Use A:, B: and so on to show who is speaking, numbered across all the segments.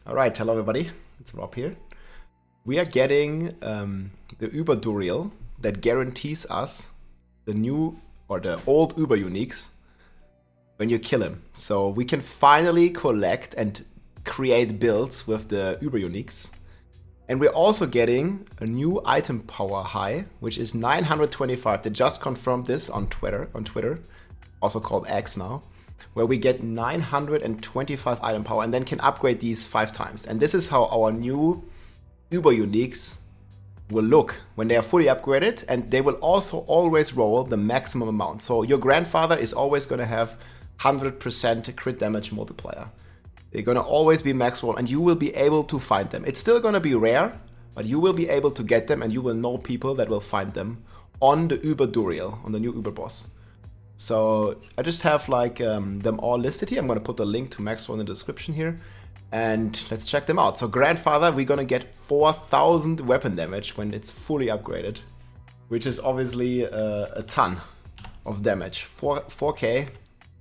A: All right, hello everybody. It's Rob here. We are getting the Uber Duriel that guarantees us the new or the old Uber Uniques when you kill him. So we can finally collect and create builds with the Uber Uniques. And we're also getting a new item power high, which is 925. They just confirmed this on Twitter, also called X now, where we get 925 item power and then can upgrade these 5 times. And this is how our new Uber Uniques will look when they are fully upgraded, and they will also always roll the maximum amount. So your grandfather is always going to have 100% crit damage multiplier. They're going to always be max roll, and you will be able to find them. It's still going to be rare, but you will be able to get them, and you will know people that will find them on the Uber Duriel, on the new Uber boss. So I just have like them all listed here. I'm going to put the link to max roll in the description here, and let's check them out. So grandfather, we're going to get 4,000 weapon damage when it's fully upgraded, which is obviously a ton of damage. 4k.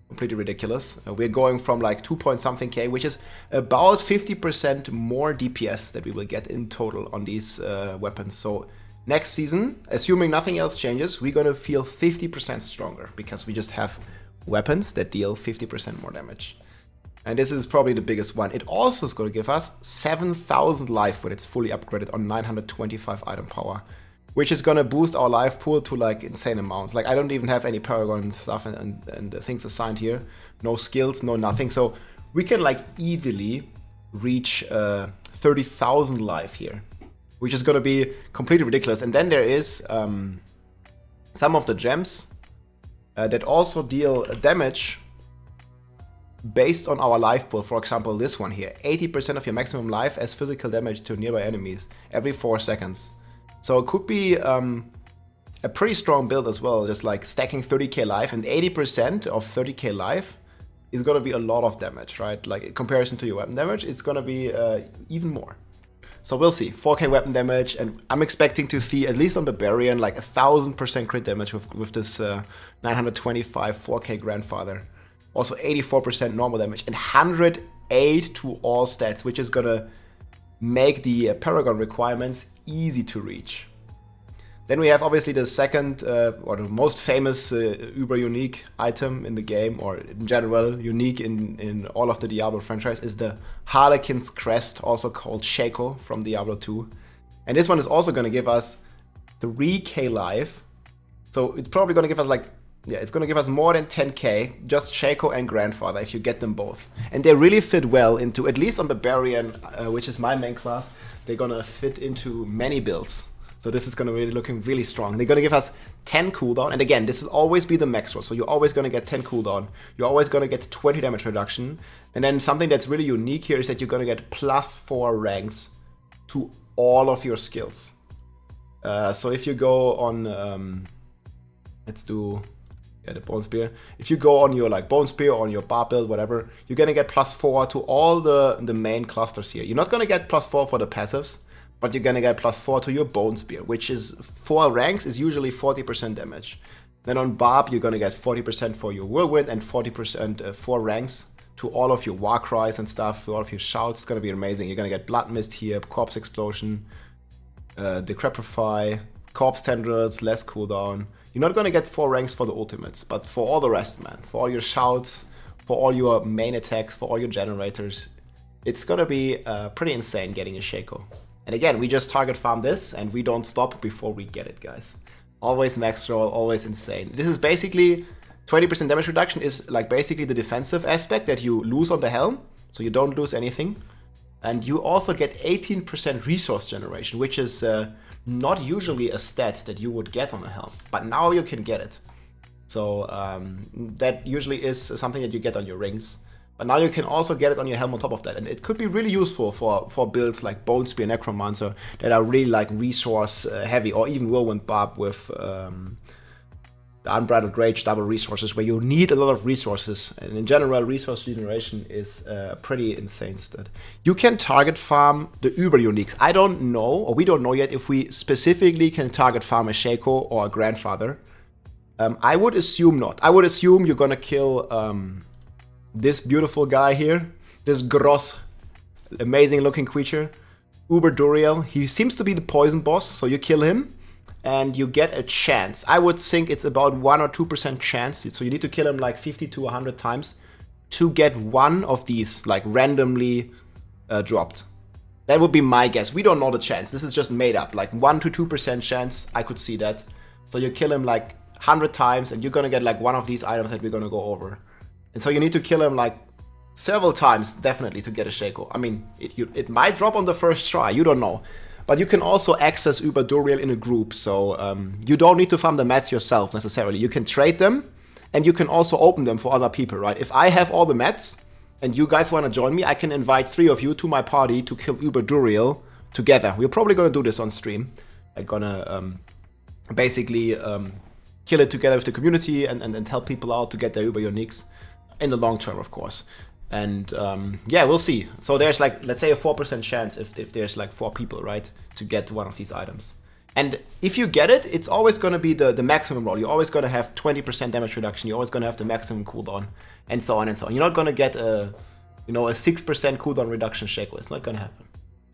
A: Completely ridiculous. We're going from like 2 point something K, which is about 50% more DPS that we will get in total on these weapons. So next season, assuming nothing else changes, we're gonna feel 50% stronger because we just have weapons that deal 50% more damage. And this is probably the biggest one. It also is gonna give us 7,000 life when it's fully upgraded on 925 item power, which is gonna boost our life pool to like insane amounts. Like I don't even have any paragon stuff and things assigned here. No skills, no nothing. So we can like easily reach 30,000 life here, which is gonna be completely ridiculous. And then there is some of the gems that also deal damage based on our life pool. For example, this one here, 80% of your maximum life as physical damage to nearby enemies every 4 seconds. So it could be a pretty strong build as well, just like stacking 30k life, and 80% of 30k life is gonna be a lot of damage, right? Like in comparison to your weapon damage, it's gonna be even more. So we'll see, 4k weapon damage, and I'm expecting to see, at least on Barbarian, like 1,000% crit damage with this 925 4k grandfather. Also 84% normal damage, and 108 to all stats, which is gonna make the paragon requirements easy to reach. Then we have obviously the second or the most famous Uber unique item in the game, or in general unique in all of the Diablo franchise, is the Harlequin's crest, also called Shaco from Diablo 2. And this one is also going to give us 3k life. So it's probably going to give us like, yeah, it's going to give us more than 10k, just Shaco and Grandfather, if you get them both. And they really fit well into, at least on Barbarian, which is my main class, they're going to fit into many builds. So this is going to be looking really strong. They're going to give us 10 cooldown. And again, this will always be the max roll. So you're always going to get 10 cooldown. You're always going to get 20 damage reduction. And then something that's really unique here is that you're going to get +4 ranks to all of your skills. So if you go on, let's do... yeah, the Bone Spear. If you go on your like Bone Spear or on your Barb build, whatever, you're gonna get +4 to all the main clusters here. You're not gonna get +4 for the passives, but you're gonna get +4 to your Bone Spear, which is 4 ranks is usually 40% damage. Then on Barb, you're gonna get 40% for your Whirlwind and 40% 4 ranks to all of your War Cries and stuff, to all of your shouts. It's gonna be amazing. You're gonna get Blood Mist here, Corpse Explosion, Decrepify, Corpse Tendrils, less cooldown. You're not gonna get 4 ranks for the ultimates, but for all the rest, man, for all your shouts, for all your main attacks, for all your generators, it's gonna be pretty insane getting a Shaco. And again, we just target farm this, and we don't stop before we get it, guys. Always max roll, always insane. This is basically 20% damage reduction is like basically the defensive aspect that you lose on the helm, so you don't lose anything. And you also get 18% resource generation, which is not usually a stat that you would get on a helm, but now you can get it. So that usually is something that you get on your rings, but now you can also get it on your helm on top of that, and it could be really useful for builds like Bone Spear, Necromancer that are really like resource heavy, or even Whirlwind Barb with the Unbridled Rage double resources, where you need a lot of resources, and in general resource generation is pretty insane stat. You can target farm the Uber Uniques. I don't know, or we don't know yet, if we specifically can target farm a Shaco or a Grandfather. I would assume not. I would assume you're gonna kill this beautiful guy here, this Gross amazing looking creature. Uber Duriel. He seems to be the poison boss, so you kill him and you get a chance. I would think it's about 1 or 2% chance. So you need to kill him like 50 to 100 times to get one of these like randomly dropped. That would be my guess. We don't know the chance. This is just made up. Like 1 to 2% chance. I could see that. So you kill him like 100 times and you're gonna get like one of these items that we're gonna go over. And so you need to kill him like several times, definitely, to get a Shaco. I mean, it might drop on the first try, you don't know. But you can also access Uber Duriel in a group, so you don't need to farm the mats yourself necessarily. You can trade them, and you can also open them for other people, right? If I have all the mats, and you guys want to join me, I can invite 3 of you to my party to kill Uber Duriel together. We're probably going to do this on stream. I'm gonna basically kill it together with the community and help people out to get their Uber Uniques in the long term, of course. And yeah, we'll see. So there's like, let's say a 4% chance if there's like 4 people, right, to get one of these items. And if you get it, it's always going to be the maximum roll. You're always going to have 20% damage reduction. You're always going to have the maximum cooldown, and so on and so on. You're not going to get a 6% cooldown reduction Shaco. It's not going to happen.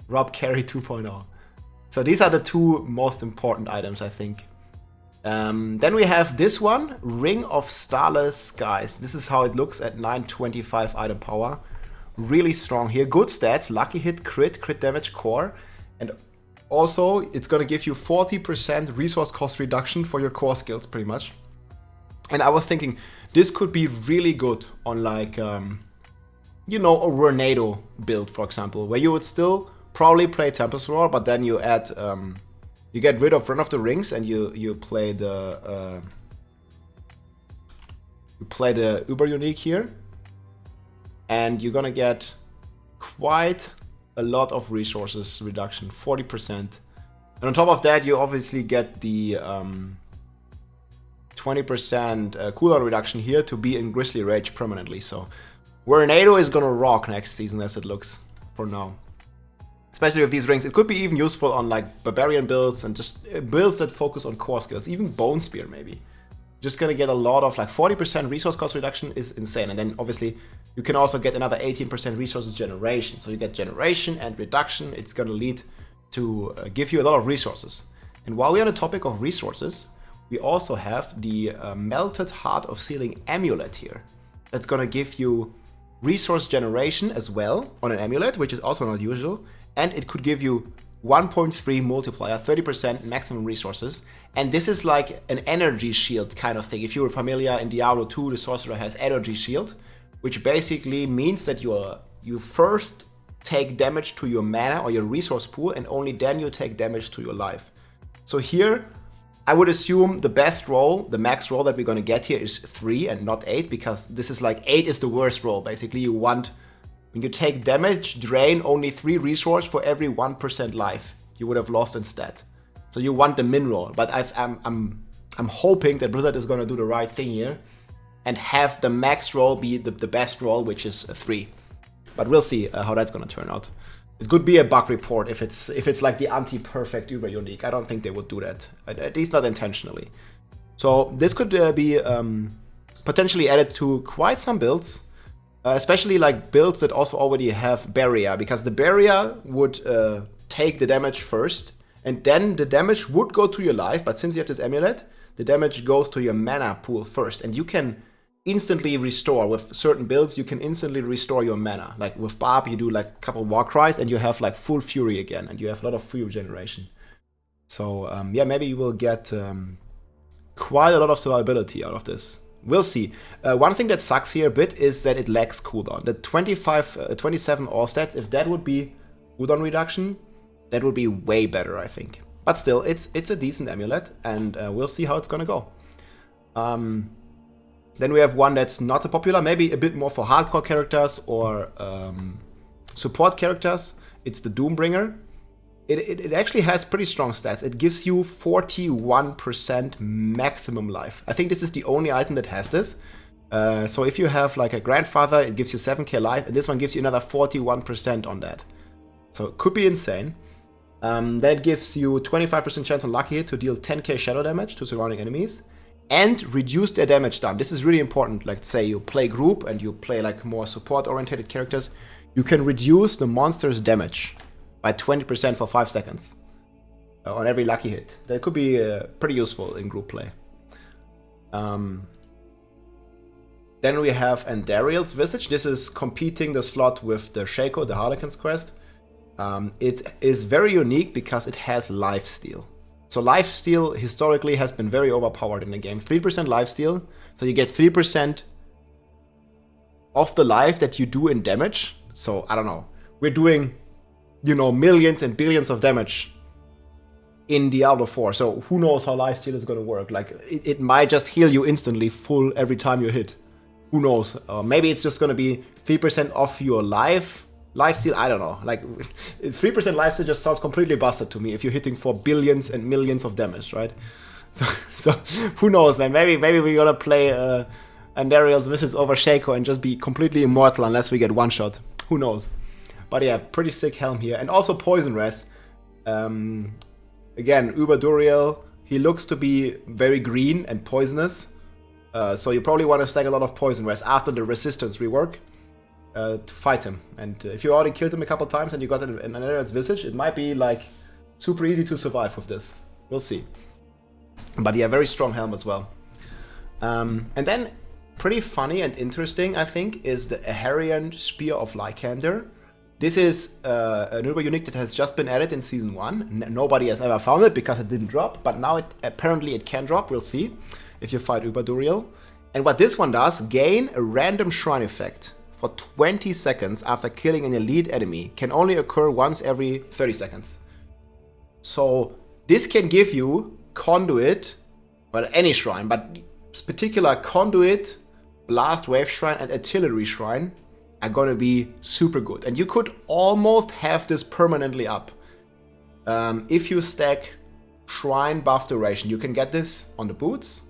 A: Rob Carry 2.0. So these are the 2 most important items, I think. Then we have this one, Ring of Starless Skies. This is how it looks at 925 item power. Really strong here. Good stats, lucky hit, crit damage, core. And also, it's going to give you 40% resource cost reduction for your core skills, pretty much. And I was thinking, this could be really good on like, a Tornado build, for example, where you would still probably play Tempest Roar, but then you add... you get rid of Run of the Rings and you play the Uber Unique here, and you're gonna get quite a lot of resources reduction, 40%. And on top of that, you obviously get the 20% cooldown reduction here to be in Grizzly Rage permanently. So Tornado is gonna rock next season as it looks for now. Especially with these rings, it could be even useful on like Barbarian builds and just builds that focus on core skills, even Bone Spear maybe. Just gonna get a lot of like 40% resource cost reduction is insane. And then obviously you can also get another 18% resources generation. So you get generation and reduction. It's gonna lead to give you a lot of resources. And while we're on the topic of resources, we also have the Melted Heart of Sealing Amulet here. That's gonna give you resource generation as well on an amulet, which is also not usual. And it could give you 1.3 multiplier, 30% maximum resources. And this is like an energy shield kind of thing. If you were familiar in Diablo 2, the sorcerer has energy shield, which basically means that you first take damage to your mana or your resource pool, and only then you take damage to your life. So here, I would assume the best roll, the max roll that we're gonna get here is 3 and not 8, because this is like 8 is the worst roll. Basically, you want... when you take damage, drain only 3 resource for every 1% life you would have lost instead. So you want the min roll, but I'm hoping that Blizzard is gonna do the right thing here and have the max roll be the best roll, which is 3. But we'll see how that's gonna turn out. It could be a bug report if it's like the anti-perfect Uber Unique. I don't think they would do that, at least not intentionally. So this could be potentially added to quite some builds. Especially like builds that also already have barrier, because the barrier would take the damage first, and then the damage would go to your life, but since you have this amulet, the damage goes to your mana pool first, and you can instantly restore. With certain builds, you can instantly restore your mana. Like with Barb, you do like a couple war cries, and you have like full fury again, and you have a lot of fury generation. So yeah, maybe you will get quite a lot of survivability out of this. We'll see. One thing that sucks here a bit is that it lacks cooldown. The 27 all stats, if that would be cooldown reduction, that would be way better, I think. But still, it's a decent amulet, and we'll see how it's gonna go. Then we have one that's not so popular, maybe a bit more for hardcore characters or support characters. It's the Doombringer. It actually has pretty strong stats. It gives you 41% maximum life. I think this is the only item that has this. So if you have like a grandfather, it gives you 7k life, and this one gives you another 41% on that. So it could be insane. That gives you 25% chance on lucky hit to deal 10k shadow damage to surrounding enemies and reduce their damage done. This is really important. Like say you play group and you play like more support oriented characters. you can reduce the monster's damage by 20% for 5 seconds on every lucky hit. That could be pretty useful in group play. Then we have Andariel's Visage. This is competing the slot with the Shaco, the Harlequin's quest. It is very unique because it has lifesteal. So lifesteal historically has been very overpowered in the game. 3% lifesteal, so you get 3% of the life that you do in damage. So I don't know, we're doing, you know, millions and billions of damage in Diablo 4. So who knows how lifesteal is going to work? Like it might just heal you instantly full every time you hit. Who knows? Maybe it's just going to be 3% off your lifesteal. I don't know. Like 3% lifesteal just sounds completely busted to me if you're hitting for billions and millions of damage, right? So who knows, man? Maybe we're gonna play Andariel's Visage over Shaco and just be completely immortal unless we get one shot. Who knows? But yeah, pretty sick helm here. And also Poison Res. Again, Andariel, he looks to be very green and poisonous. So you probably want to stack a lot of Poison Res after the resistance rework to fight him. And if you already killed him a couple times and you got an Andariel's Visage, it might be like super easy to survive with this. We'll see. But yeah, very strong helm as well. And then pretty funny and interesting, I think, is the Ahavarion Spear of Lycander. This is a Uber unique that has just been added in Season 1. Nobody has ever found it because it didn't drop, but now apparently it can drop, we'll see, if you fight Andariel. And what this one does, gain a random shrine effect for 20 seconds after killing an elite enemy. Can only occur once every 30 seconds. So this can give you Conduit, well, any shrine, but particular Conduit, Blast Wave Shrine, and Artillery Shrine are gonna be super good. And you could almost have this permanently up. If you stack Shrine Buff Duration, you can get this on the boots,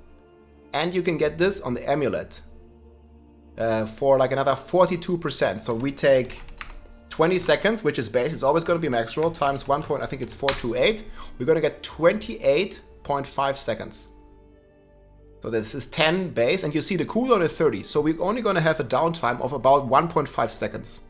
A: and you can get this on the amulet for like another 42%. So we take 20 seconds, which is base, it's always gonna be max roll, times 1 point, I think it's 428. We're gonna get 28.5 seconds. So this is 10 base, and you see the cooldown is 30. So we're only gonna have a downtime of about 1.5 seconds.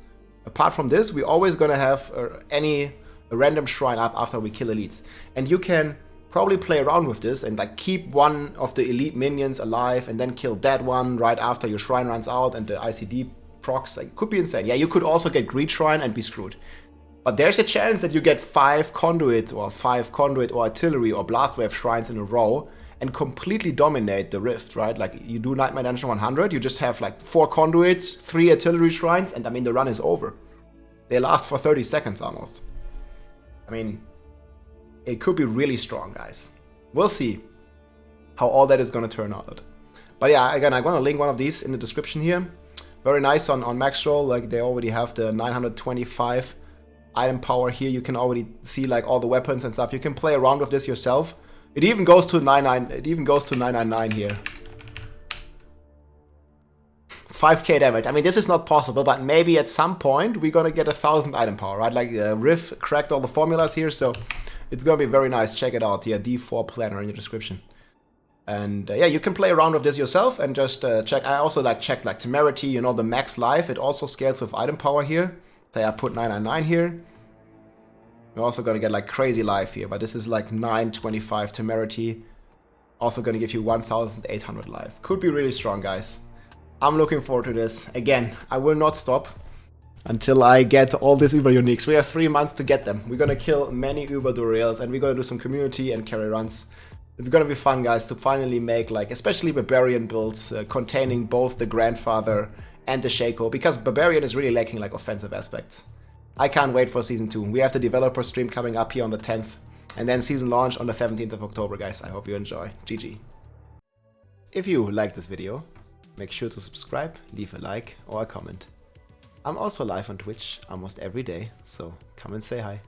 A: Apart from this, we're always gonna have a random shrine up after we kill elites. And you can probably play around with this and like keep one of the elite minions alive and then kill that one right after your shrine runs out and the ICD procs. Like, could be insane. Yeah, you could also get Greed Shrine and be screwed. But there's a chance that you get 5 Conduit or Artillery or Blast Wave Shrines in a row and completely dominate the Rift, right? Like, you do Nightmare Dungeon 100, you just have like 4 Conduits, 3 Artillery Shrines, and I mean, the run is over. They last for 30 seconds almost. I mean, it could be really strong, guys. We'll see how all that is gonna turn out. But yeah, again, I'm gonna link one of these in the description here. Very nice on max roll, like they already have the 925 item power here. You can already see like all the weapons and stuff. You can play around with this yourself. It even goes to 999 here. 5k damage. I mean, this is not possible, but maybe at some point we're gonna get 1000 item power, right? Like Riff cracked all the formulas here, so it's gonna be very nice. Check it out here, D4 planner in the description. And yeah, you can play around with this yourself and just check. I also check Temerity, you know, the max life. It also scales with item power here. Say I put 999 here. You're also gonna get like crazy life here, but this is like 925 Temerity. Also gonna give you 1800 life. Could be really strong, guys. I'm looking forward to this. Again, I will not stop until I get all these Uber uniques. We have 3 months to get them. We're gonna kill many Uber Andariels and we're gonna do some community and carry runs. It's gonna be fun, guys, to finally make like, especially Barbarian builds containing both the Grandfather and the Shaco, because Barbarian is really lacking like offensive aspects. I can't wait for Season 2. We have the developer stream coming up here on the 10th, and then season launch on the 17th of October, guys. I hope you enjoy. GG. If you liked this video, make sure to subscribe, leave a like or a comment. I'm also live on Twitch almost every day, so come and say hi.